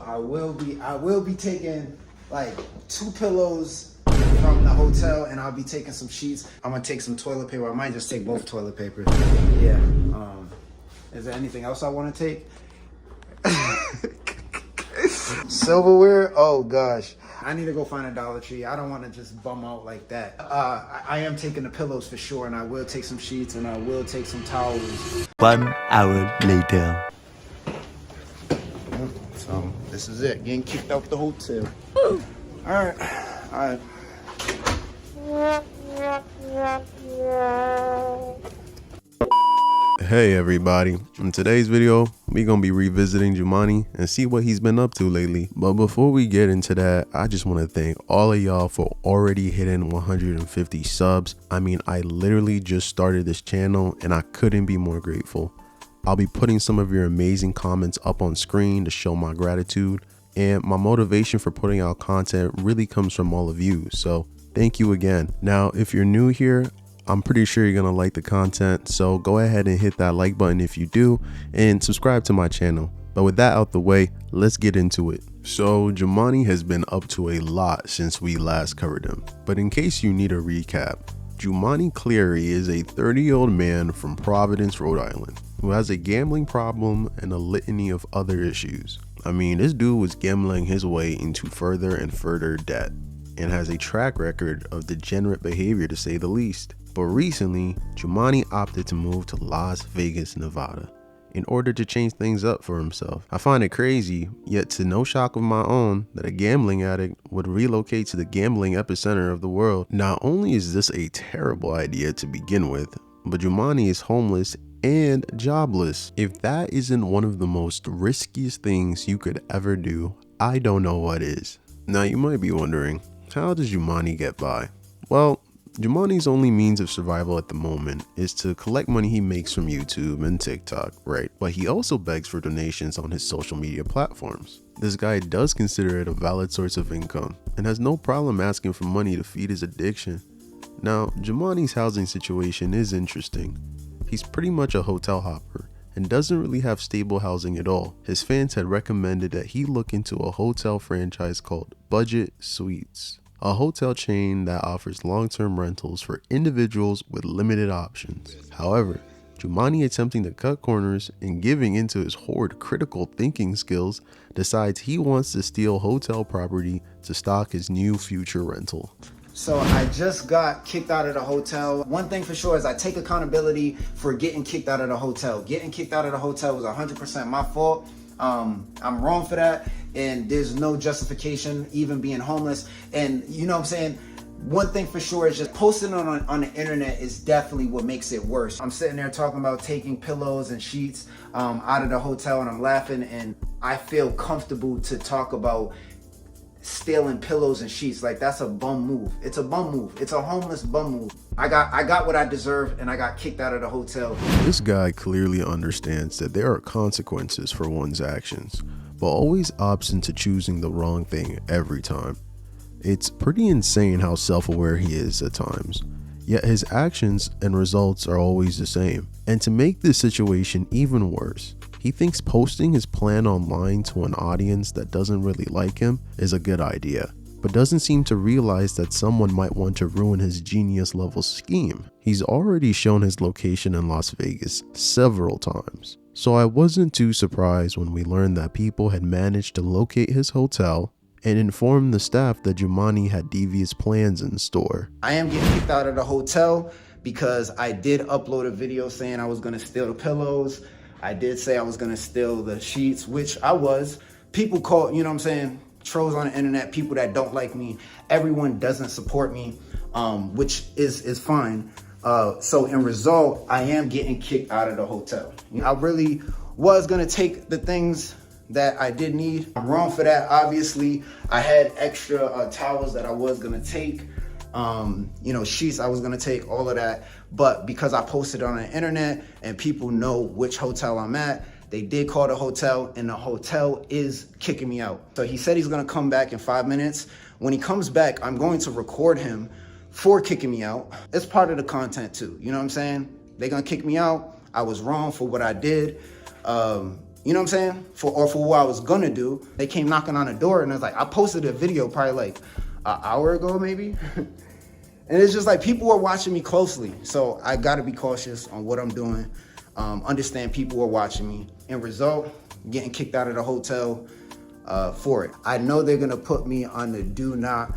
I will be taking like 2 pillows from the hotel, and I'll be taking some sheets. I'm gonna take some toilet paper. I might just take both toilet papers. Yeah. Is there anything else I want to take? Silverware? Oh gosh. I need to go find a Dollar Tree. I don't want to just bum out like that. I am taking the pillows for sure, and I will take some sheets, and I will take some towels. 1 hour later. So this is it. Getting kicked out the hotel. Woo. All right. Hey everybody, in today's video we're gonna be revisiting Jamani and see what he's been up to lately. But before we get into that, I just want to thank all of y'all for already hitting 150 subs. I mean, I literally just started this channel and I couldn't be more grateful. I'll be putting some of your amazing comments up on screen to show my gratitude, and my motivation for putting out content really comes from all of you, so thank you again. Now if you're new here, I'm pretty sure you're gonna like the content, so go ahead and hit that like button if you do, and subscribe to my channel. But with that out the way, let's get into it. So Jamani has been up to a lot since we last covered him, but in case you need a recap, Jamani Cleary is a 30-year-old man from Providence, Rhode Island, who has a gambling problem and a litany of other issues. I mean, this dude was gambling his way into further and further debt, and has a track record of degenerate behavior to say the least. But recently, Jamani opted to move to Las Vegas, Nevada, in order to change things up for himself. I find it crazy, yet to no shock of my own, that a gambling addict would relocate to the gambling epicenter of the world. Not only is this a terrible idea to begin with, but Jamani is homeless and jobless. If that isn't one of the most riskiest things you could ever do, I don't know what is. Now you might be wondering, how does Jamani get by? Well, Jamani's only means of survival at the moment is to collect money he makes from YouTube and TikTok, right? But he also begs for donations on his social media platforms. This guy does consider it a valid source of income and has no problem asking for money to feed his addiction. Now, Jamani's housing situation is interesting. He's pretty much a hotel hopper and doesn't really have stable housing at all. His fans had recommended that he look into a hotel franchise called Budget Suites, a hotel chain that offers long-term rentals for individuals with limited options. However, Jamani, attempting to cut corners and giving into his hoard critical thinking skills, decides he wants to steal hotel property to stock his new future rental. So I just got kicked out of the hotel. One thing for sure is I take accountability for getting kicked out of the hotel. Getting kicked out of the hotel was 100% my fault. I'm wrong for that, and there's no justification even being homeless. And you know what I'm saying? One thing for sure is just posting on the internet is definitely what makes it worse. I'm sitting there talking about taking pillows and sheets out of the hotel, and I'm laughing, and I feel comfortable to talk about stealing pillows and sheets. Like, that's a bum move. It's a bum move. It's a homeless bum move. I got what I deserve, and I got kicked out of the hotel. This guy clearly understands that there are consequences for one's actions, but always opts into choosing the wrong thing every time. It's pretty insane how self-aware he is at times, yet his actions and results are always the same. And to make this situation even worse, he thinks posting his plan online to an audience that doesn't really like him is a good idea, but doesn't seem to realize that someone might want to ruin his genius level scheme. He's already shown his location in Las Vegas several times, so I wasn't too surprised when we learned that people had managed to locate his hotel and inform the staff that Jamani had devious plans in store. I am getting kicked out of the hotel because I did upload a video saying I was gonna steal the pillows. I did say I was gonna steal the sheets, which I was. People call, you know what I'm saying, trolls on the internet, people that don't like me. Everyone doesn't support me, which is fine. So in result, I am getting kicked out of the hotel. I really was gonna take the things that I did need. I'm wrong for that, obviously. I had extra towels that I was gonna take. You know, sheets I was gonna take, all of that. But because I posted on the internet and people know which hotel I'm at, they did call the hotel, and the hotel is kicking me out. So he said he's gonna come back in 5 minutes. When he comes back, I'm going to record him for kicking me out. It's part of the content too, you know what I'm saying? They're gonna kick me out. I was wrong for what I did. you know what I'm saying? For what I was gonna do. They came knocking on the door, and I was like, I posted a video probably like an hour ago maybe. And it's just like people are watching me closely. So I gotta be cautious on what I'm doing. Understand people are watching me. In result, getting kicked out of the hotel for it. I know they're gonna put me on the do not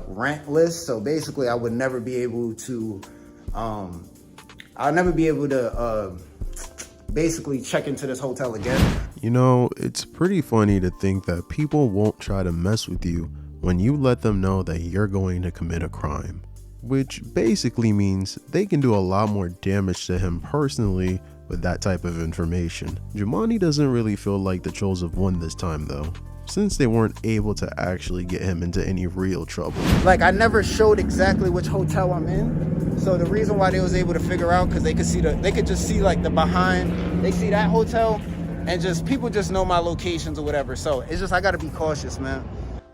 rent list. So basically I would never be able to, I'll never be able to basically check into this hotel again. You know, it's pretty funny to think that people won't try to mess with you when you let them know that you're going to commit a crime, which basically means they can do a lot more damage to him personally with that type of information. Jamani doesn't really feel like the trolls have won this time though, since they weren't able to actually get him into any real trouble. Like, I never showed exactly which hotel I'm in. So the reason why they was able to figure out, because they could just see like the behind, they see that hotel, and just people just know my locations or whatever. So it's just, I gotta be cautious, man.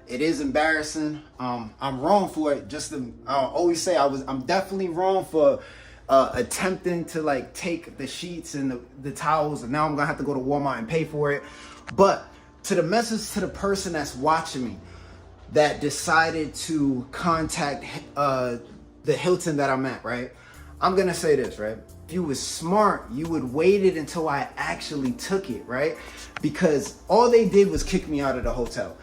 It is embarrassing. I'm wrong for it. I always say I'm definitely wrong for attempting to like take the sheets and the towels, and now I'm gonna have to go to Walmart and pay for it. But to the message to the person that's watching me that decided to contact the Hilton that I'm at, right? I'm gonna say this, right? If you was smart, you would waited until I actually took it, right? Because all they did was kick me out of the hotel.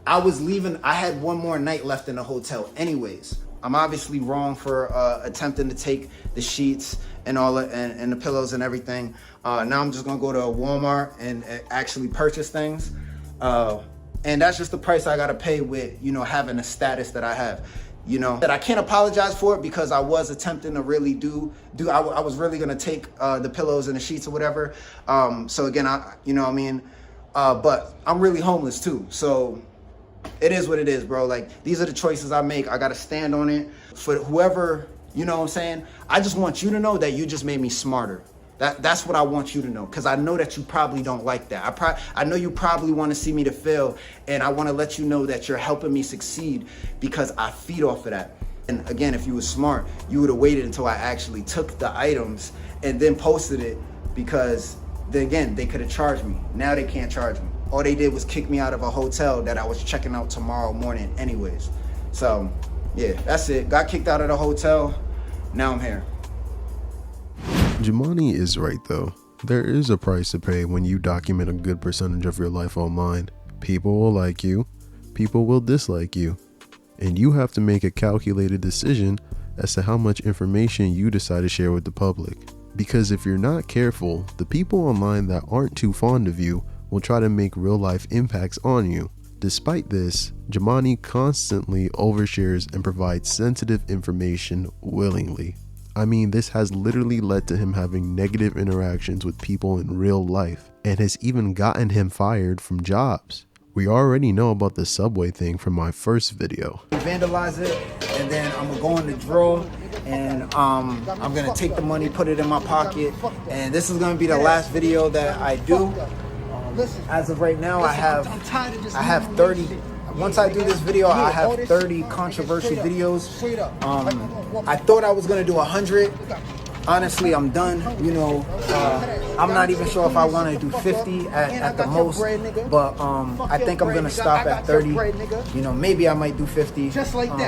I was leaving, I had one more night left in the hotel anyways. I'm obviously wrong for attempting to take the sheets and all and the pillows and everything. Now I'm just gonna go to Walmart and actually purchase things. And that's just the price I gotta pay with, you know, having the status that I have. You know, that I can't apologize for it because I was attempting to really I was really gonna take the pillows and the sheets or whatever. So again, you know what I mean? But I'm really homeless too. So it is what it is, bro. Like, these are the choices I make. I gotta stand on it. For whoever, you know what I'm saying? I just want you to know that you just made me smarter. That's what I want you to know, because I know that you probably don't like that. I know you probably want to see me to fail, and I want to let you know that you're helping me succeed because I feed off of that. And again, if you were smart, you would have waited until I actually took the items and then posted it, because then again, they could have charged me. Now they can't charge me. All they did was kick me out of a hotel that I was checking out tomorrow morning anyways. So yeah, that's it. Got kicked out of the hotel. Now I'm here. Jamani is right though. There is a price to pay when you document a good percentage of your life online. People will like you, people will dislike you, and you have to make a calculated decision as to how much information you decide to share with the public. Because if you're not careful, the people online that aren't too fond of you will try to make real life impacts on you. Despite this, Jamani constantly overshares and provides sensitive information willingly. I mean, this has literally led to him having negative interactions with people in real life and has even gotten him fired from jobs. We already know about the subway thing from my first video. Vandalize it, and then I'm gonna go in the drawer, and I'm gonna take the money, put it in my pocket, and this is gonna be the last video that I do. As of right now, I have 30. Once I do this video, I have 30 controversial videos. I thought I was gonna do 100. Honestly, I'm done. You know, I'm not even sure if I want to do 50 at the most, but I think I'm gonna stop at 30. You know, maybe I might do 50.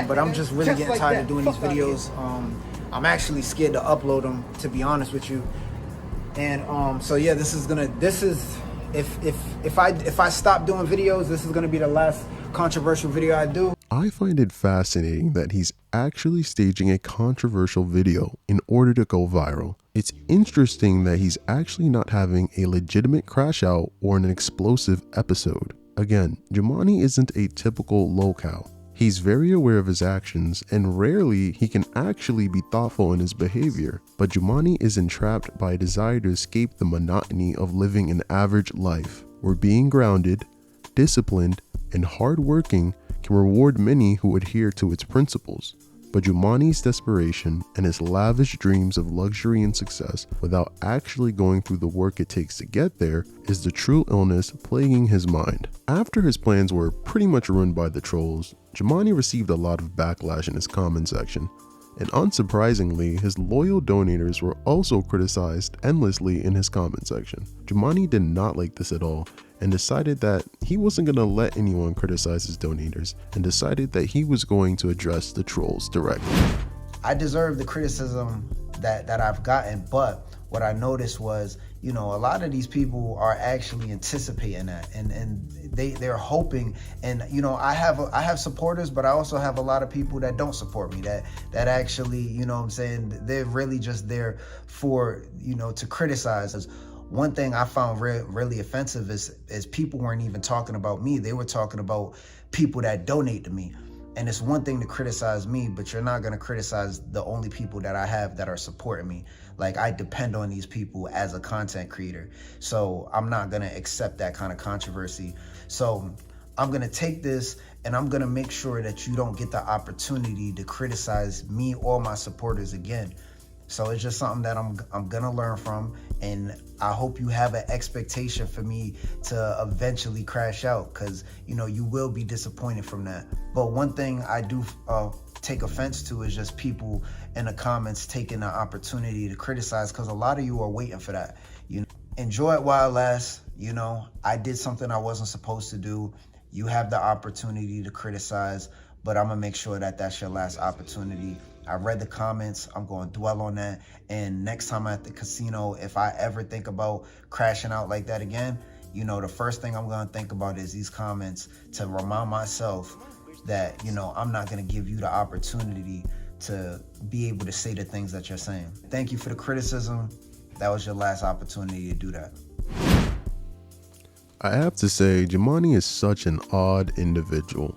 But I'm just really getting tired of doing these videos. I'm actually scared to upload them, to be honest with you. And so yeah, if I stop doing videos, this is gonna be the last controversial video I do. I find it fascinating that he's actually staging a controversial video in order to go viral. It's interesting that he's actually not having a legitimate crash out or an explosive episode. Again, Jamani isn't a typical locale. He's very aware of his actions, and rarely he can actually be thoughtful in his behavior. But Jamani is entrapped by a desire to escape the monotony of living an average life, where being grounded, disciplined, and hardworking can reward many who adhere to its principles. But Jamani's desperation and his lavish dreams of luxury and success without actually going through the work it takes to get there is the true illness plaguing his mind. After his plans were pretty much ruined by the trolls, Jamani received a lot of backlash in his comment section. And unsurprisingly, his loyal donators were also criticized endlessly in his comment section. Jamani did not like this at all and decided that he wasn't going to let anyone criticize his donators, and decided that he was going to address the trolls directly. I deserve the criticism that I've gotten, but what I noticed was, you know, a lot of these people are actually anticipating that, and they're hoping. And you know, I have supporters, but I also have a lot of people that don't support me, that actually, you know what I'm saying, they're really just there for, you know, to criticize. One thing I found really offensive is people weren't even talking about me. They were talking about people that donate to me. And it's one thing to criticize me, but you're not gonna criticize the only people that I have that are supporting me. Like, I depend on these people as a content creator. So I'm not gonna accept that kind of controversy. So I'm gonna take this and I'm gonna make sure that you don't get the opportunity to criticize me or my supporters again. So it's just something that I'm gonna learn from, and I hope you have an expectation for me to eventually crash out, because you know you will be disappointed from that. But one thing I do take offense to is just people in the comments taking the opportunity to criticize, because a lot of you are waiting for that. You know, enjoy it while it lasts. You know, I did something I wasn't supposed to do. You have the opportunity to criticize, but I'm gonna make sure that that's your last opportunity. I read the comments, I'm going to dwell on that, and next time I'm at the casino, if I ever think about crashing out like that again, you know, the first thing I'm going to think about is these comments, to remind myself that, you know, I'm not going to give you the opportunity to be able to say the things that you're saying. Thank you for the criticism. That was your last opportunity to do that. I have to say, Jamani is such an odd individual.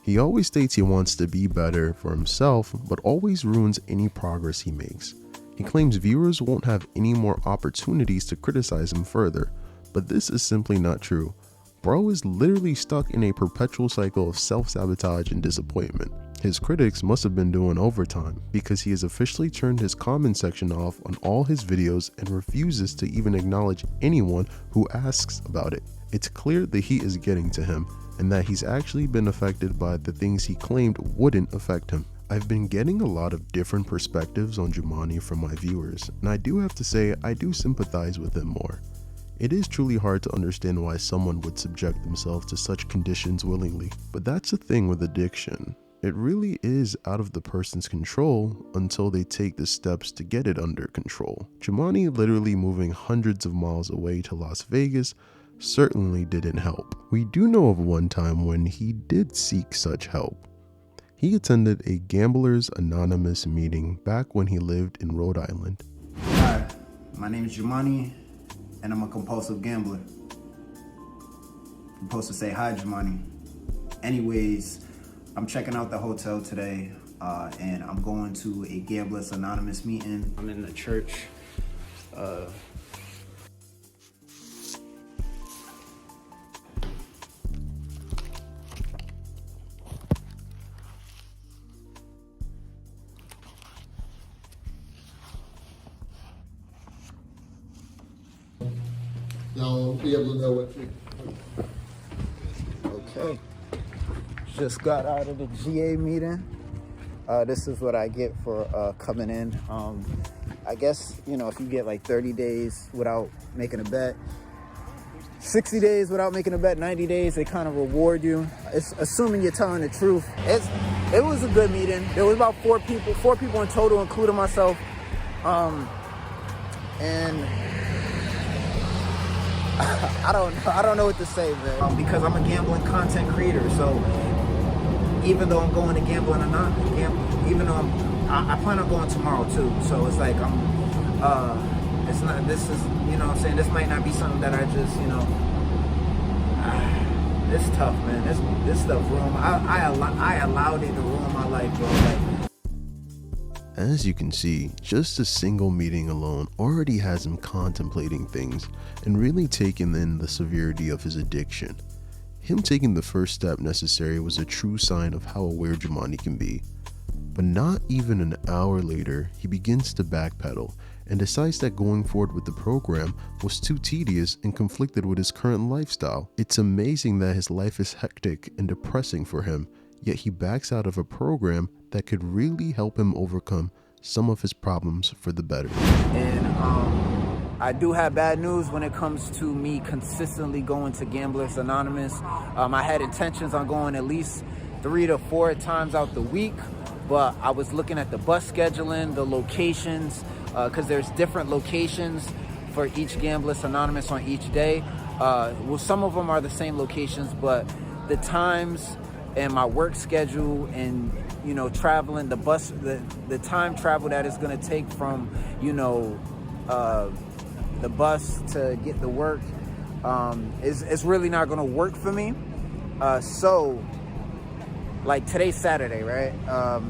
He always states he wants to be better for himself, but always ruins any progress he makes. He claims viewers won't have any more opportunities to criticize him further, but this is simply not true. Bro is literally stuck in a perpetual cycle of self-sabotage and disappointment. His critics must have been doing overtime, because he has officially turned his comment section off on all his videos and refuses to even acknowledge anyone who asks about it. It's clear the heat is getting to him, and that he's actually been affected by the things he claimed wouldn't affect him. I've been getting a lot of different perspectives on Jamani from my viewers, and I do have to say I do sympathize with him more. It is truly hard to understand why someone would subject themselves to such conditions willingly, but that's the thing with addiction. It really is out of the person's control until they take the steps to get it under control. Jamani literally moving hundreds of miles away to Las Vegas certainly didn't help. We do know of one time when he did seek such help. He attended a Gamblers Anonymous meeting back when he lived in Rhode Island. Hi, my name is Jamani, and I'm a compulsive gambler. I'm supposed to say hi, Jamani. Anyways, I'm checking out the hotel today, and I'm going to a Gamblers Anonymous meeting. I'm in the church. Y'all be able to know what you. Okay. Just got out of the GA meeting. This is what I get for coming in. I guess, you know, if you get like 30 days without making a bet, 60 days without making a bet, 90 days, they kind of reward you. It's assuming you're telling the truth. It was a good meeting. There was about four people in total, including myself. And I don't know what to say, man. Because I'm a gambling content creator, so even though I'm going to gambling or not, even though I plan on going tomorrow too. So it's like it's not. This is, you know what I'm saying, this might not be something that I just, you know. It's tough, man. This stuff ruined. I allowed it to ruin my life, bro. Like, as you can see, just a single meeting alone already has him contemplating things and really taking in the severity of his addiction. Him taking the first step necessary was a true sign of how aware Jamani can be. But not even an hour later, he begins to backpedal and decides that going forward with the program was too tedious and conflicted with his current lifestyle. It's amazing that his life is hectic and depressing for him, yet he backs out of a program that could really help him overcome some of his problems for the better. And I do have bad news when it comes to me consistently going to Gamblers Anonymous. I had intentions on going at least 3 to 4 times out the week, but I was looking at the bus scheduling, the locations, because there's different locations for each Gamblers Anonymous on each day. Well, some of them are the same locations, but the times and my work schedule and, you know, traveling, the bus, the time travel that is going to take from, you know, the bus to get to work, is really not going to work for me. So like today's Saturday, right?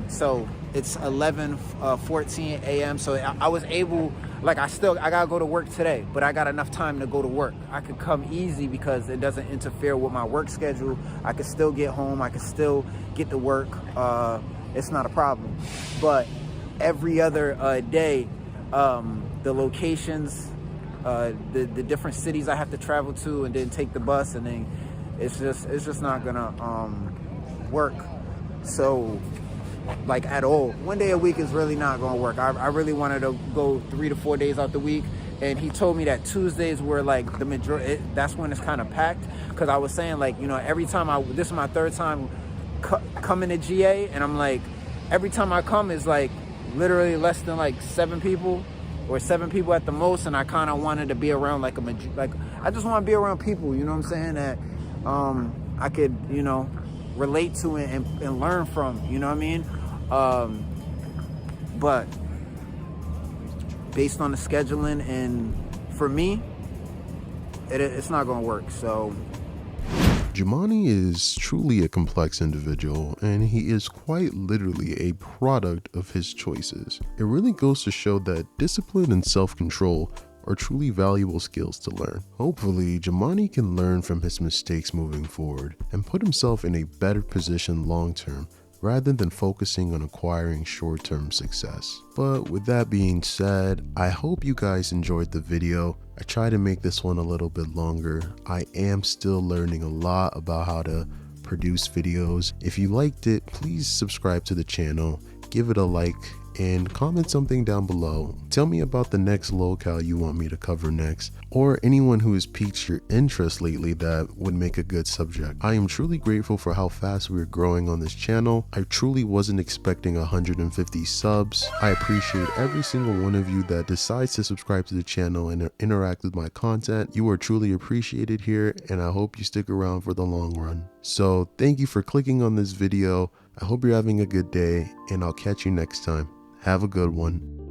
So it's 11:14 a.m. So I was able, like I gotta go to work today, but I got enough time to go to work. I could come easy because it doesn't interfere with my work schedule. I could still get home. I could still get to work. It's not a problem. But every other day, the locations, the different cities I have to travel to and then take the bus, and then it's just not gonna work. So like at all, 1 day a week is really not gonna work. I really wanted to go 3 to 4 days out the week, and he told me that Tuesdays were like the majority, that's when it's kind of packed, because I was saying, like, you know, every time this is my 3rd time coming to GA, and I'm like, every time I come is like literally less than like 7 people or 7 people at the most, and I kind of wanted to be around like I just want to be around people, you know what I'm saying, that I could, you know, relate to it and learn from, you know what I mean? But based on the scheduling, and for me, it's not gonna work. So Jamani is truly a complex individual, and he is quite literally a product of his choices. It really goes to show that discipline and self-control are truly valuable skills to learn. Hopefully, Jamani can learn from his mistakes moving forward and put himself in a better position long-term, rather than focusing on acquiring short-term success. But with that being said, I hope you guys enjoyed the video. I tried to make this one a little bit longer. I am still learning a lot about how to produce videos. If you liked it, please subscribe to the channel, give it a like, and comment something down below. Tell me about the next locale you want me to cover next, or anyone who has piqued your interest lately that would make a good subject. I am truly grateful for how fast we're growing on this channel. I truly wasn't expecting 150 subs. I appreciate every single one of you that decides to subscribe to the channel and interact with my content. You are truly appreciated here, and I hope you stick around for the long run. So thank you for clicking on this video. I hope you're having a good day, and I'll catch you next time. Have a good one.